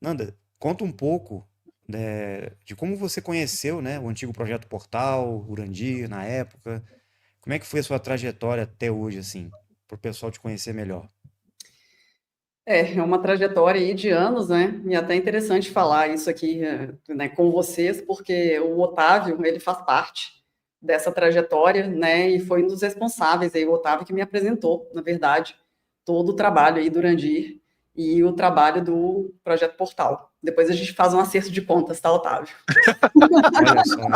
Nanda, conta um pouco, de como você conheceu, né, o antigo Projeto Portal, Urandir, na época. Como é que foi a sua trajetória até hoje, assim, para o pessoal te conhecer melhor? É uma trajetória aí de anos, né? E até interessante falar isso aqui, né, com vocês, porque o Otávio, ele faz parte dessa trajetória, né? E foi um dos responsáveis aí, o Otávio que me apresentou, na verdade, todo o trabalho aí do Urandir e o trabalho do Projeto Portal. Depois a gente faz um acerto de contas, tá, Otávio? Olha só, hein?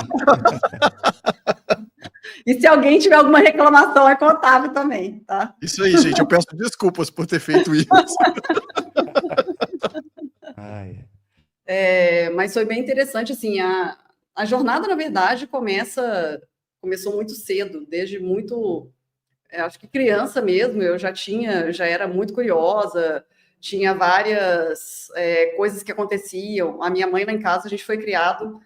E se alguém tiver alguma reclamação, é com o Otávio também, tá? Isso aí, gente. Eu peço desculpas por ter feito isso. Ai, Mas foi bem interessante, assim, a jornada, na verdade, começou muito cedo, desde muito, acho que criança mesmo, já era muito curiosa, tinha várias coisas que aconteciam. A minha mãe lá em casa, a gente foi criado,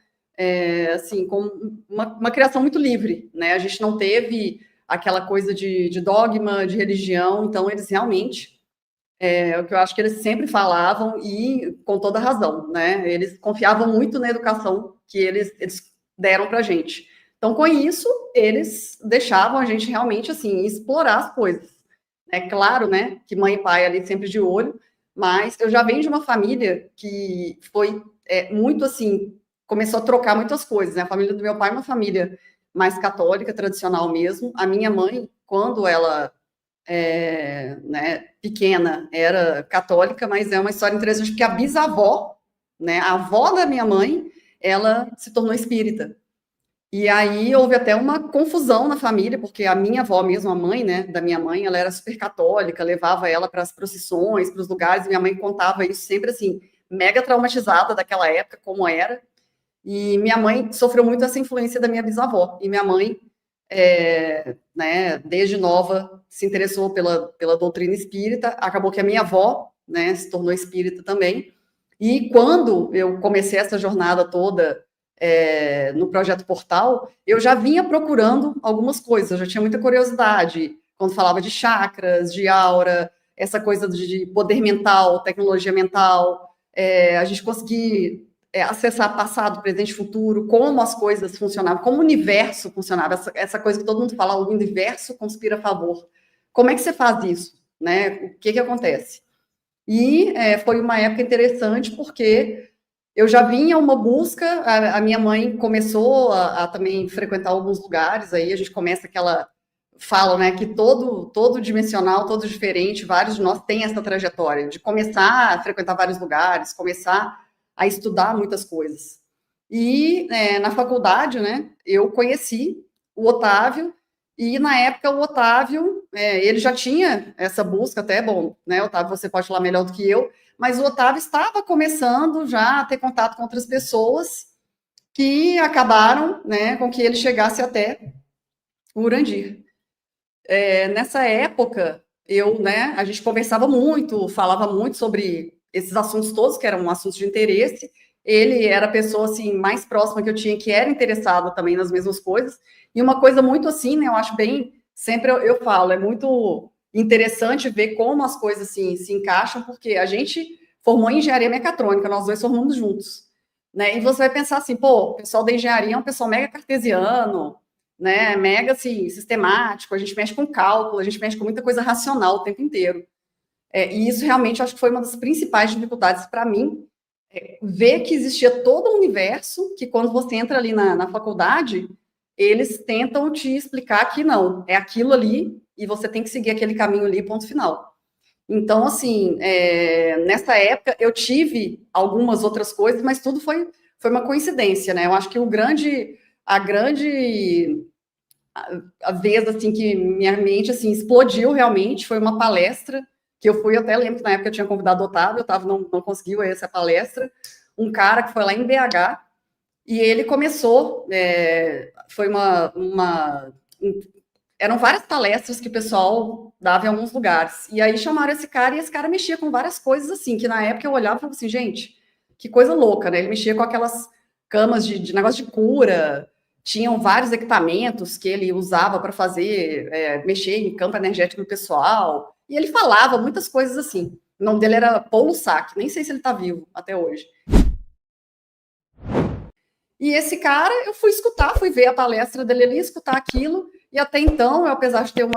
assim, com uma criação muito livre, né? A gente não teve aquela coisa de dogma, de religião, então eles realmente o que eu acho que eles sempre falavam e com toda razão, né? Eles confiavam muito na educação que eles deram para a gente. Então, com isso, eles deixavam a gente realmente assim explorar as coisas. É claro, né, que mãe e pai ali sempre de olho, mas eu já venho de uma família que foi muito assim, começou a trocar muitas coisas. Né? A família do meu pai é uma família mais católica, tradicional mesmo. A minha mãe, quando ela né, pequena, era católica, mas é uma história interessante porque a bisavó, né, a avó da minha mãe, ela se tornou espírita. E aí houve até uma confusão na família, porque a minha avó mesmo, a mãe, né, da minha mãe, ela era super católica, levava ela para as procissões, para os lugares, e minha mãe contava isso sempre assim, mega traumatizada daquela época, como era. E minha mãe sofreu muito essa influência da minha bisavó. E minha mãe, né, desde nova, se interessou pela doutrina espírita. Acabou que a minha avó, né, se tornou espírita também. E quando eu comecei essa jornada toda no Projeto Portal, eu já vinha procurando algumas coisas. Eu já tinha muita curiosidade quando falava de chakras, de aura, essa coisa de poder mental, tecnologia mental. A gente conseguir acessar passado, presente e futuro, como as coisas funcionavam, como o universo funcionava, essa coisa que todo mundo fala, o universo conspira a favor. Como é que você faz isso? Né? O que acontece? E foi uma época interessante porque eu já vinha uma busca, a minha mãe começou a também frequentar alguns lugares, aí a gente começa aquela fala, né, que todo dimensional, todo diferente, vários de nós têm essa trajetória de começar a frequentar vários lugares, começar a estudar muitas coisas. E na faculdade, né, eu conheci o Otávio, e na época o Otávio, ele já tinha essa busca até, bom, né, Otávio, você pode falar melhor do que eu, mas o Otávio estava começando já a ter contato com outras pessoas que acabaram, né, com que ele chegasse até o Urandir. Nessa época, né, a gente conversava muito, falava muito sobre esses assuntos todos, que eram assuntos de interesse. Ele era a pessoa, assim, mais próxima que eu tinha, que era interessada também nas mesmas coisas. E uma coisa muito assim, né, eu acho bem, sempre eu falo, é muito interessante ver como as coisas, assim, se encaixam, porque a gente formou em engenharia mecatrônica, nós dois formamos juntos, né, e você vai pensar assim, pô, o pessoal da engenharia é um pessoal mega cartesiano, né, mega assim, sistemático, a gente mexe com cálculo, a gente mexe com muita coisa racional o tempo inteiro. E isso realmente acho que foi uma das principais dificuldades para mim, ver que existia todo um universo que quando você entra ali na faculdade, eles tentam te explicar que não, é aquilo ali e você tem que seguir aquele caminho ali, ponto final. Então, assim, nessa época eu tive algumas outras coisas, mas tudo foi uma coincidência, né? Eu acho que a grande a vez assim que minha mente assim explodiu realmente foi uma palestra que eu fui, eu até lembro que na época eu tinha convidado o Otávio não conseguiu essa palestra, um cara que foi lá em BH e ele começou, foi eram várias palestras que o pessoal dava em alguns lugares, e aí chamaram esse cara, e esse cara mexia com várias coisas assim, que na época eu olhava e falava assim, gente, que coisa louca, né? Ele mexia com aquelas camas de negócio de cura, tinham vários equipamentos que ele usava para fazer, mexer em campo energético do pessoal, e ele falava muitas coisas assim. O nome dele era Paulo Sack, nem sei se ele está vivo até hoje. E esse cara, eu fui escutar, fui ver a palestra dele ali, escutar aquilo, e até então, eu, apesar de ter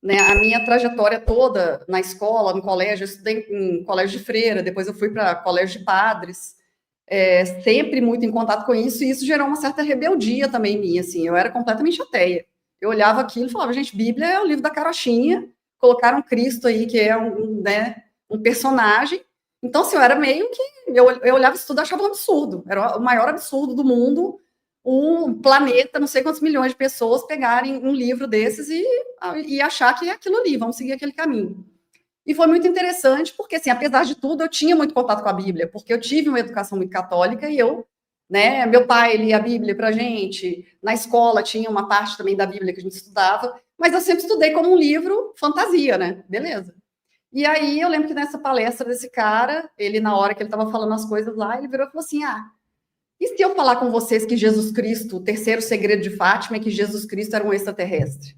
né, a minha trajetória toda na escola, no colégio, eu estudei em colégio de freira, depois eu fui para colégio de padres, sempre muito em contato com isso, e isso gerou uma certa rebeldia também em mim, assim, eu era completamente ateia. Eu olhava aquilo e falava, gente, Bíblia é o livro da carochinha, colocaram Cristo aí, que é né, um personagem. Então, assim, eu era meio que... Eu olhava isso tudo e achava um absurdo. Era o maior absurdo do mundo, um planeta, não sei quantos milhões de pessoas pegarem um livro desses e achar que é aquilo ali, vamos seguir aquele caminho. E foi muito interessante, porque, assim, apesar de tudo, eu tinha muito contato com a Bíblia, porque eu tive uma educação muito católica e né, meu pai lia a Bíblia pra gente, na escola tinha uma parte também da Bíblia que a gente estudava, mas eu sempre estudei como um livro fantasia, né? Beleza. E aí eu lembro que nessa palestra desse cara, ele, na hora que ele estava falando as coisas lá, ele virou e falou assim, e se eu falar com vocês que Jesus Cristo, o terceiro segredo de Fátima é que Jesus Cristo era um extraterrestre?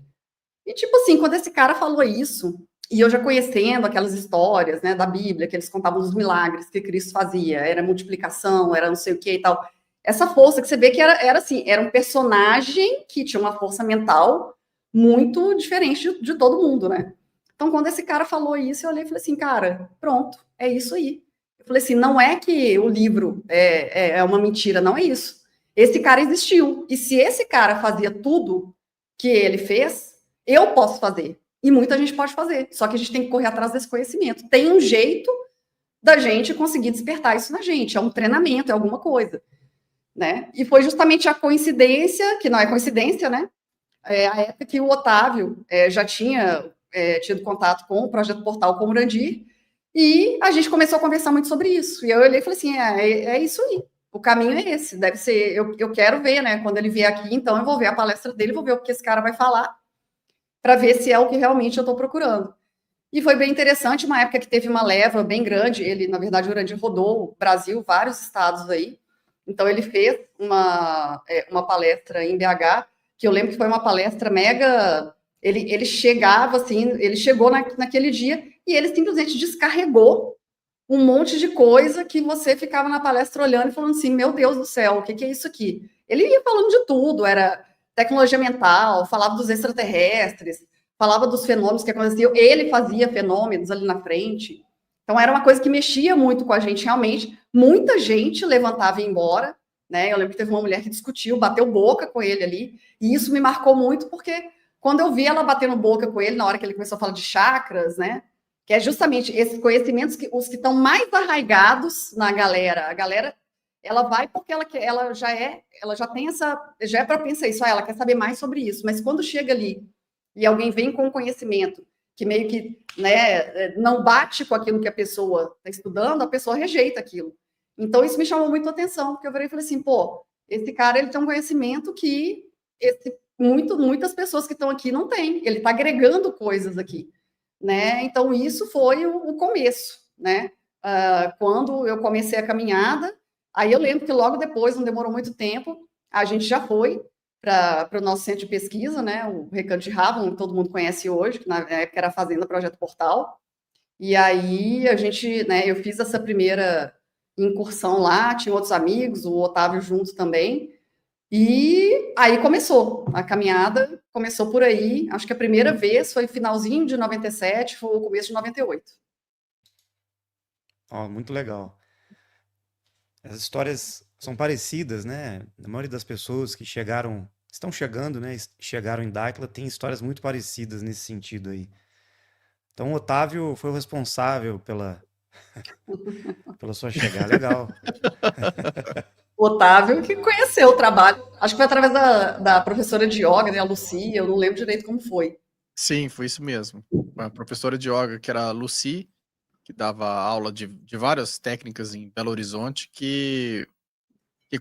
E tipo assim, quando esse cara falou isso, e eu já conhecendo aquelas histórias, né, da Bíblia, que eles contavam os milagres que Cristo fazia, era multiplicação, era não sei o que e tal, essa força que você vê que era assim, era um personagem que tinha uma força mental muito diferente de todo mundo, né? Então, quando esse cara falou isso, eu olhei e falei assim, cara, pronto, é isso aí. Eu falei assim, não é que o livro é uma mentira, não é isso. Esse cara existiu. E se esse cara fazia tudo que ele fez, eu posso fazer. E muita gente pode fazer. Só que a gente tem que correr atrás desse conhecimento. Tem um jeito da gente conseguir despertar isso na gente. É um treinamento, é alguma coisa. Né? E foi justamente a coincidência, que não é coincidência, né? A época que o Otávio já tinha tido contato com o Projeto Portal com o Urandir, e a gente começou a conversar muito sobre isso. E eu olhei e falei assim, é isso aí. O caminho é esse, deve ser, eu quero ver, né? Quando ele vier aqui, então eu vou ver a palestra dele, vou ver o que esse cara vai falar, para ver se é o que realmente eu estou procurando. E foi bem interessante, uma época que teve uma leva bem grande, ele, na verdade, o Urandir rodou o Brasil, vários estados aí, então ele fez uma palestra em BH, que eu lembro que foi uma palestra mega, ele chegava assim, ele chegou naquele dia e ele simplesmente descarregou um monte de coisa que você ficava na palestra olhando e falando assim, meu Deus do céu, o que é isso aqui? Ele ia falando de tudo, era tecnologia mental, falava dos extraterrestres, falava dos fenômenos que aconteciam, ele fazia fenômenos ali na frente. Então era uma coisa que mexia muito com a gente realmente. Muita gente levantava e ia embora, né? Eu lembro que teve uma mulher que discutiu, bateu boca com ele ali, e isso me marcou muito porque quando eu vi ela batendo boca com ele na hora que ele começou a falar de chakras, né? Que é justamente esses conhecimentos que os que estão mais arraigados na galera. A galera ela vai porque ela já tem já é propensa a isso, ela quer saber mais sobre isso, mas quando chega ali e alguém vem com um conhecimento que meio que, né, não bate com aquilo que a pessoa está estudando, a pessoa rejeita aquilo. Então isso me chamou muito a atenção, porque eu virei e falei assim, pô, esse cara ele tem um conhecimento que muitas pessoas que estão aqui não têm, ele está agregando coisas aqui, né? Então isso foi o começo, né? Quando eu comecei a caminhada, aí eu lembro que logo depois, não demorou muito tempo, a gente já foi para o nosso centro de pesquisa, né, o Recanto de Rabo, que todo mundo conhece hoje, que na época era a Fazenda Projeto Portal, e aí a gente, né, eu fiz essa primeira incursão lá, tinha outros amigos, o Otávio junto também, e aí começou, a caminhada começou por aí, acho que a primeira vez foi finalzinho de 97, foi o começo de 98. Ó, muito legal. As histórias são parecidas, né? A maioria das pessoas que estão chegando, né? Chegaram em Daquila tem histórias muito parecidas nesse sentido aí. Então, o Otávio foi o responsável pela sua chegada. Legal. O Otávio que conheceu o trabalho, acho que foi através da professora de yoga, né, a Lucia, eu não lembro direito como foi. Sim, foi isso mesmo. A professora de yoga, que era a Lucy, que dava aula de várias técnicas em Belo Horizonte, que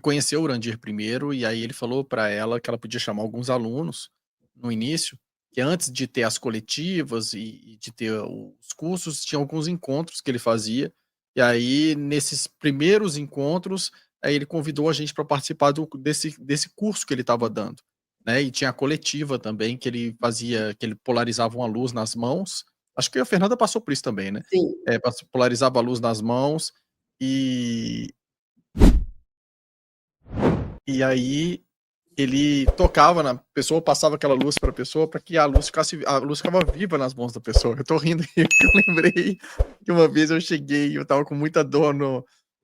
conheceu o Urandir primeiro, e aí ele falou para ela que ela podia chamar alguns alunos no início, que antes de ter as coletivas e de ter os cursos, tinha alguns encontros que ele fazia, e aí nesses primeiros encontros, aí ele convidou a gente para participar desse curso que ele estava dando, né? E tinha a coletiva também, que ele fazia, que ele polarizava uma luz nas mãos, Acho que a Fernanda passou por isso também, né? Sim. Polarizava a luz nas mãos e aí ele tocava na pessoa, passava aquela luz para a pessoa para que a luz ficava viva nas mãos da pessoa. Eu tô rindo aqui porque eu lembrei que uma vez eu cheguei, eu tava com muita dor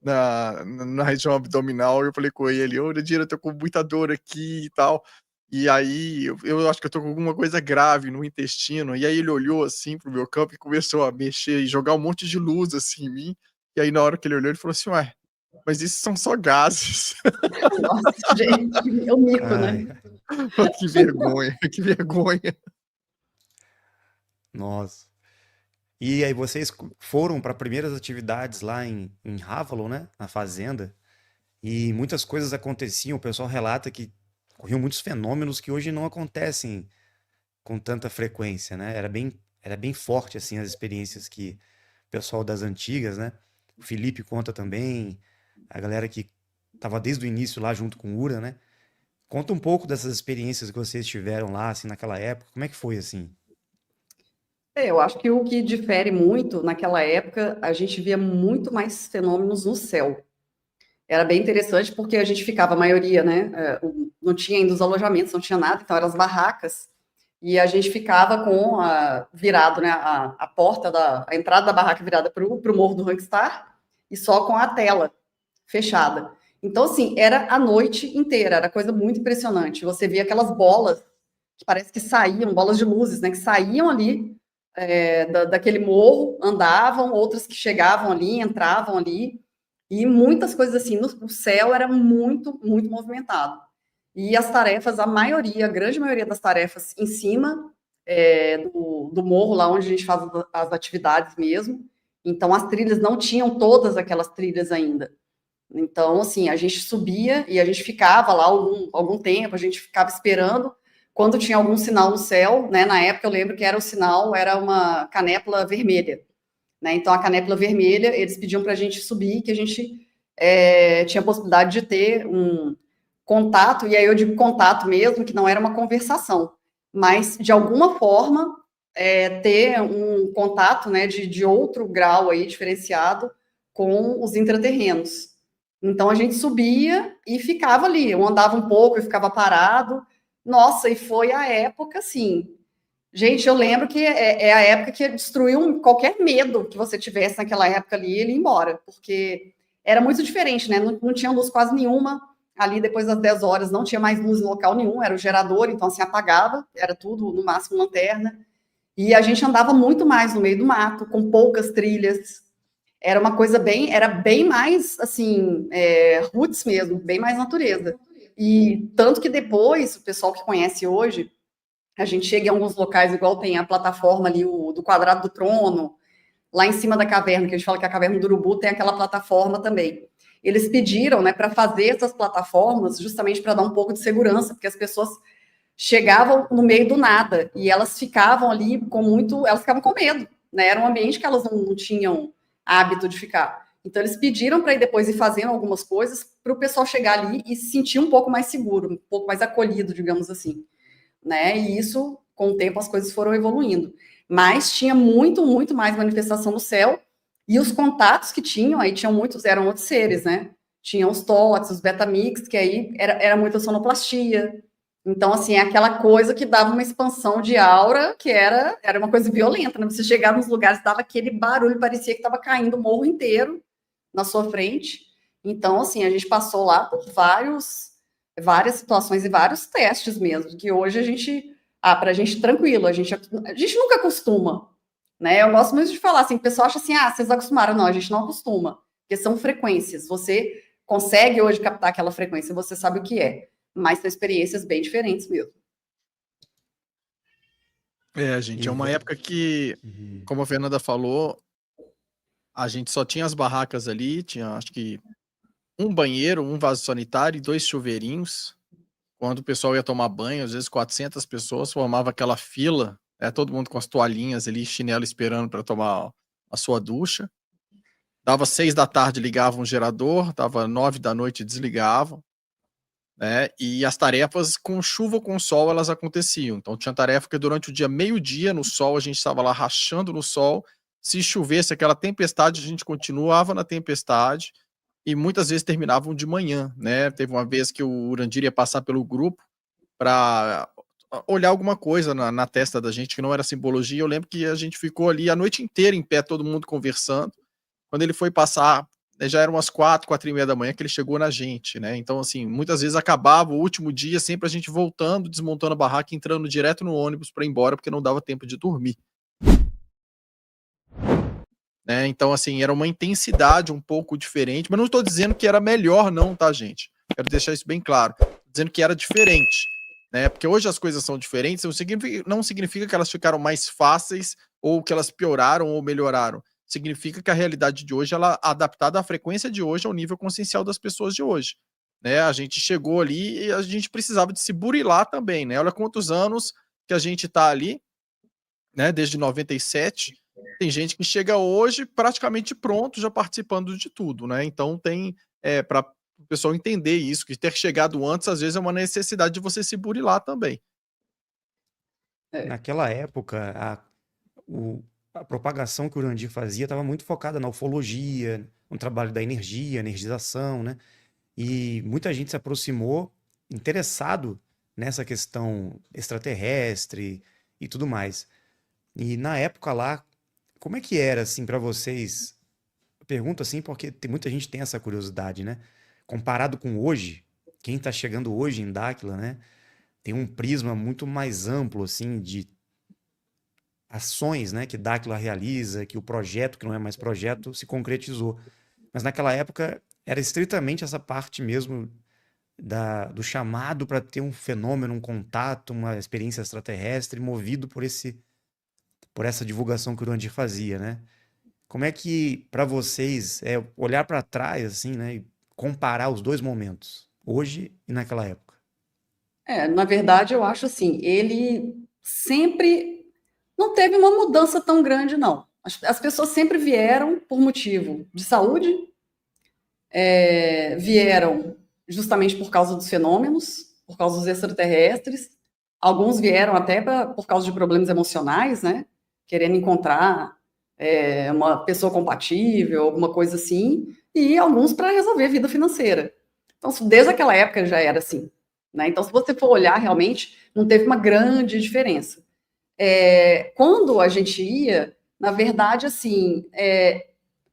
na região abdominal, e eu falei com ele, ô, Nadira, eu tô com muita dor aqui e tal. E aí eu acho que eu tô com alguma coisa grave no intestino. E aí ele olhou assim pro meu campo e começou a mexer e jogar um monte de luz assim em mim. E aí na hora que ele olhou, ele falou assim, ué, mas isso são só gases. Nossa, gente, é o mico, né? Ai, Que vergonha, que vergonha. nossa. E aí vocês foram para primeiras atividades lá em Havalon, né? Na fazenda. E muitas coisas aconteciam. O pessoal relata que ocorriam muitos fenômenos que hoje não acontecem com tanta frequência, né? Era bem forte assim as experiências que o pessoal das antigas, né? O Felipe conta também, a galera que estava desde o início lá junto com o Ura, né? Conta um pouco dessas experiências que vocês tiveram lá, assim, naquela época. Como é que foi assim? Eu acho que o que difere muito, naquela época, a gente via muito mais fenômenos no céu. Era bem interessante porque a gente ficava, a maioria, né? Não tinha ainda os alojamentos, não tinha nada, então eram as barracas. E a gente ficava com virado, né? A porta a entrada da barraca virada para o morro do Rockstar e só com a tela fechada. Então, assim, era a noite inteira, era coisa muito impressionante. Você via aquelas bolas que parece que saíam, bolas de luzes, né? Que saíam ali daquele morro, andavam, outras que chegavam ali, entravam ali. E muitas coisas assim, no céu era muito, muito movimentado. E as tarefas, a maioria, a grande maioria das tarefas em cima do morro, lá onde a gente faz as atividades mesmo. Então, as trilhas não tinham todas aquelas trilhas ainda. Então, assim, a gente subia e a gente ficava lá algum tempo, a gente ficava esperando quando tinha algum sinal no céu, né? Na época eu lembro que era o sinal, era uma canépula vermelha. Né? Então, a canépula vermelha, eles pediam para a gente subir, que a gente tinha a possibilidade de ter um contato, e aí eu digo contato mesmo, que não era uma conversação, mas de alguma forma ter um contato né, de outro grau aí diferenciado com os intraterrenos. Então a gente subia e ficava ali, eu andava um pouco e ficava parado. Nossa, e foi a época assim. Gente, eu lembro que é a época que destruiu qualquer medo que você tivesse naquela época ali, ele ia embora, porque era muito diferente, né? Não tinha luz quase nenhuma. Ali, depois das 10 horas, não tinha mais luz em local nenhum, era o gerador, então assim, apagava, era tudo, no máximo, lanterna. E a gente andava muito mais no meio do mato, com poucas trilhas. Era uma coisa era bem mais, assim, roots mesmo, bem mais natureza. E tanto que depois, o pessoal que conhece hoje, a gente chega em alguns locais, igual tem a plataforma ali, do Quadrado do Trono, lá em cima da caverna, que a gente fala que a caverna do Urubu tem aquela plataforma também. Eles pediram, né, para fazer essas plataformas, justamente para dar um pouco de segurança, porque as pessoas chegavam no meio do nada e elas ficavam ali elas ficavam com medo, né? Era um ambiente que elas não tinham hábito de ficar. Então eles pediram para ir depois ir fazendo algumas coisas para o pessoal chegar ali e se sentir um pouco mais seguro, um pouco mais acolhido, digamos assim, né? E isso, com o tempo, as coisas foram evoluindo. Mas tinha muito, muito mais manifestação no céu, e os contatos que tinham, aí tinham muitos, eram outros seres, né? Tinham os TOTs, os Betamix, que aí era muita sonoplastia. Então, assim, é aquela coisa que dava uma expansão de aura, que era uma coisa violenta, né? Você chegava nos lugares, dava aquele barulho, parecia que estava caindo o morro inteiro na sua frente. Então, assim, a gente passou lá por várias situações e vários testes mesmo, que hoje a gente, para a gente tranquilo, a gente nunca acostuma, né? Eu gosto muito de falar assim, o pessoal acha assim, vocês acostumaram, não, a gente não acostuma, porque são frequências, você consegue hoje captar aquela frequência, você sabe o que é, mas são experiências bem diferentes mesmo. Gente, E é uma época que, Uhum. como a Fernanda falou, a gente só tinha as barracas ali, tinha acho que um banheiro, um vaso sanitário e 2 chuveirinhos. Quando o pessoal ia tomar banho, às vezes 400 pessoas, formava aquela fila, todo mundo com as toalhinhas ali, chinelo esperando para tomar a sua ducha. Dava 6 da tarde, ligavam o gerador, dava 9 da noite, desligavam. né? E as tarefas com chuva ou com sol elas aconteciam. Então tinha tarefa que durante o dia, meio-dia no sol, a gente estava lá rachando no sol. Se chovesse aquela tempestade, a gente continuava na tempestade e muitas vezes terminavam de manhã, né? Teve uma vez que o Urandir ia passar pelo grupo para olhar alguma coisa na testa da gente que não era simbologia. Eu lembro que a gente ficou ali a noite inteira em pé, todo mundo conversando. Quando ele foi passar, já eram umas 4h, 4h30 da manhã que ele chegou na gente, né? Então, assim, muitas vezes acabava o último dia, sempre a gente voltando, desmontando a barraca, entrando direto no ônibus para ir embora, porque não dava tempo de dormir. Né? Então, assim, era uma intensidade um pouco diferente, mas não estou dizendo que era melhor, não, tá, gente? Quero deixar isso bem claro. Tô dizendo que era diferente, né? Porque hoje as coisas são diferentes, não significa que elas ficaram mais fáceis ou que elas pioraram ou melhoraram. Significa que a realidade de hoje, ela é adaptada à frequência de hoje, ao nível consciencial das pessoas de hoje. Né? A gente chegou ali e a gente precisava de se burilar também, né? Olha quantos anos que a gente está ali, né? Desde 97. Tem gente que chega hoje praticamente pronto, já participando de tudo, né? Então tem, para o pessoal entender isso, que ter chegado antes, às vezes, é uma necessidade de você se burilar também. Naquela época, a propagação que o Urandir fazia estava muito focada na ufologia, no trabalho da energia, energização, né? E muita gente se aproximou interessado nessa questão extraterrestre e tudo mais. E na época lá, como é que era assim para vocês? Eu pergunto assim porque muita gente tem essa curiosidade, né? Comparado com hoje, quem está chegando hoje em Dáquila, né? Tem um prisma muito mais amplo assim de ações, né, que Dáquila realiza, que o projeto, que não é mais projeto, se concretizou. Mas naquela época era estritamente essa parte mesmo do chamado para ter um fenômeno, um contato, uma experiência extraterrestre, movido por essa divulgação que o Urandir fazia, né? Como é que, para vocês, é olhar para trás, assim, né, e comparar os dois momentos, hoje e naquela época? Na verdade, eu acho assim, ele sempre não teve uma mudança tão grande, não. As pessoas sempre vieram por motivo de saúde, vieram justamente por causa dos fenômenos, por causa dos extraterrestres. Alguns vieram até por causa de problemas emocionais, né? Querendo encontrar uma pessoa compatível, alguma coisa assim, e alguns para resolver a vida financeira. Então, desde aquela época já era assim. Né? Então, se você for olhar, realmente, não teve uma grande diferença. Quando a gente ia, na verdade, assim,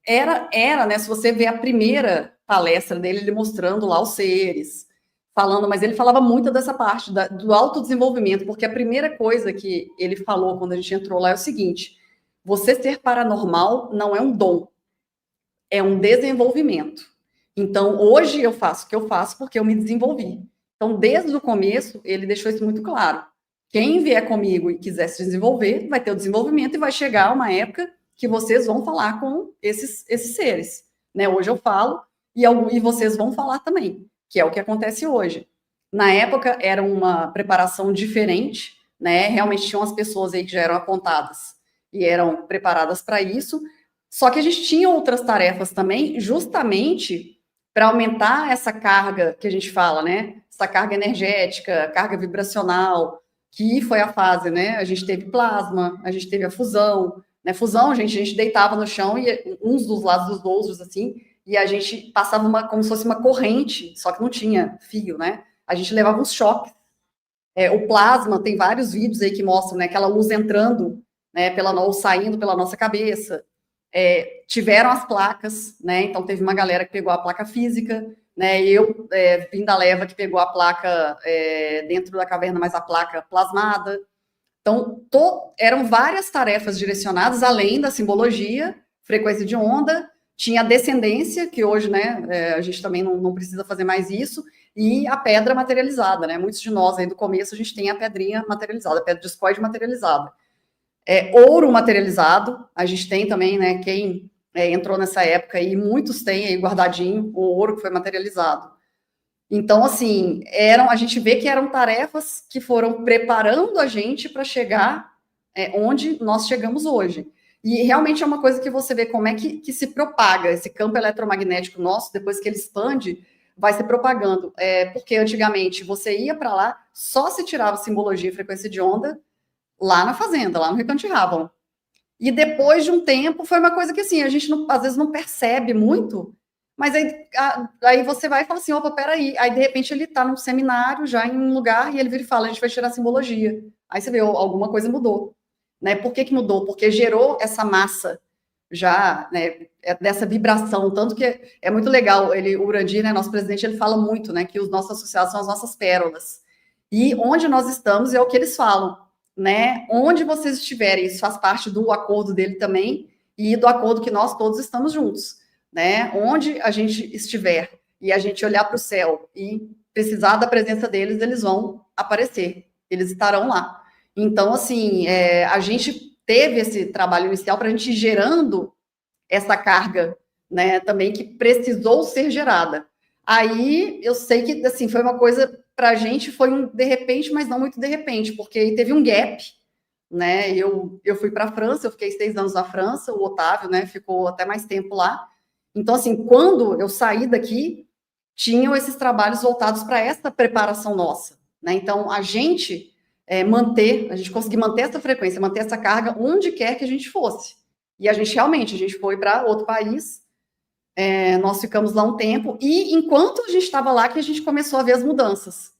era, né? Se você vê a primeira palestra dele, ele mostrando lá os seres, falando, mas ele falava muito dessa parte do autodesenvolvimento, porque a primeira coisa que ele falou quando a gente entrou lá é o seguinte: você ser paranormal não é um dom, é um desenvolvimento. Então, hoje eu faço o que eu faço porque eu me desenvolvi. Então, desde o começo, ele deixou isso muito claro. Quem vier comigo e quiser se desenvolver, vai ter o desenvolvimento e vai chegar uma época que vocês vão falar com esses seres. Né? Hoje eu falo e vocês vão falar também, que é o que acontece hoje. Na época, era uma preparação diferente, né? Realmente tinham as pessoas aí que já eram apontadas e eram preparadas para isso, só que a gente tinha outras tarefas também, justamente para aumentar essa carga que a gente fala, né? Essa carga energética, carga vibracional, que foi a fase, né? A gente teve plasma, a gente teve a fusão. Né? Fusão, a gente deitava no chão e uns dos lados dos outros, assim, e a gente passava como se fosse uma corrente, só que não tinha fio, né? A gente levava uns choques. O plasma, tem vários vídeos aí que mostram, né, aquela luz entrando, né, ou saindo pela nossa cabeça. Tiveram as placas, né? Então teve uma galera que pegou a placa física, né? Eu vim da leva que pegou a placa dentro da caverna, mas a placa plasmada. Então eram várias tarefas direcionadas, além da simbologia, frequência de onda, tinha a descendência, que hoje, né, a gente também não precisa fazer mais isso, e a pedra materializada, né? Muitos de nós aí do começo a gente tem a pedrinha materializada, a pedra discoide materializada. Ouro materializado, a gente tem também, né, quem entrou nessa época e muitos têm aí guardadinho o ouro que foi materializado. Então, assim, a gente vê que eram tarefas que foram preparando a gente para chegar onde nós chegamos hoje. E realmente é uma coisa que você vê como é que se propaga esse campo eletromagnético nosso, depois que ele expande, vai se propagando. Porque antigamente você ia para lá, só se tirava simbologia e frequência de onda lá na fazenda, lá no Recanto de Rábano. E depois de um tempo, foi uma coisa que assim, a gente às vezes não percebe muito, mas aí você vai e fala assim, opa, peraí. Aí, de repente, ele está num seminário, já em um lugar, e ele vira e fala, a gente vai tirar simbologia. Aí você vê, alguma coisa mudou. Né? Por que mudou? Porque gerou essa massa já, né, dessa vibração, tanto que é muito legal, o Urandir, né, nosso presidente, ele fala muito, né, que os nossos associados são as nossas pérolas. E onde nós estamos é o que eles falam, né? Onde vocês estiverem, isso faz parte do acordo dele também, e do acordo que nós todos estamos juntos. Né? Onde a gente estiver e a gente olhar para o céu e precisar da presença deles, eles vão aparecer, eles estarão lá. Então, assim, a gente teve esse trabalho inicial para a gente ir gerando essa carga, né, também que precisou ser gerada. Aí, eu sei que, assim, foi uma coisa, para a gente, foi um de repente, mas não muito de repente, porque teve um gap, né, eu fui para a França, eu fiquei 6 anos na França, o Otávio, né, ficou até mais tempo lá. Então, assim, quando eu saí daqui, tinham esses trabalhos voltados para essa preparação nossa, né? Então, a gente conseguir manter essa frequência, manter essa carga onde quer que a gente fosse. E a gente foi para outro país, nós ficamos lá um tempo, e enquanto a gente estava lá, que a gente começou a ver as mudanças.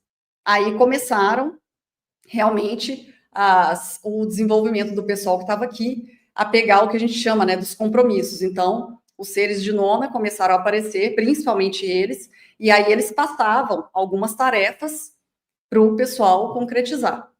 Aí começaram, realmente, o desenvolvimento do pessoal que estava aqui, a pegar o que a gente chama, né, dos compromissos. Então, os seres de nona começaram a aparecer, principalmente eles, e aí eles passavam algumas tarefas para o pessoal concretizar.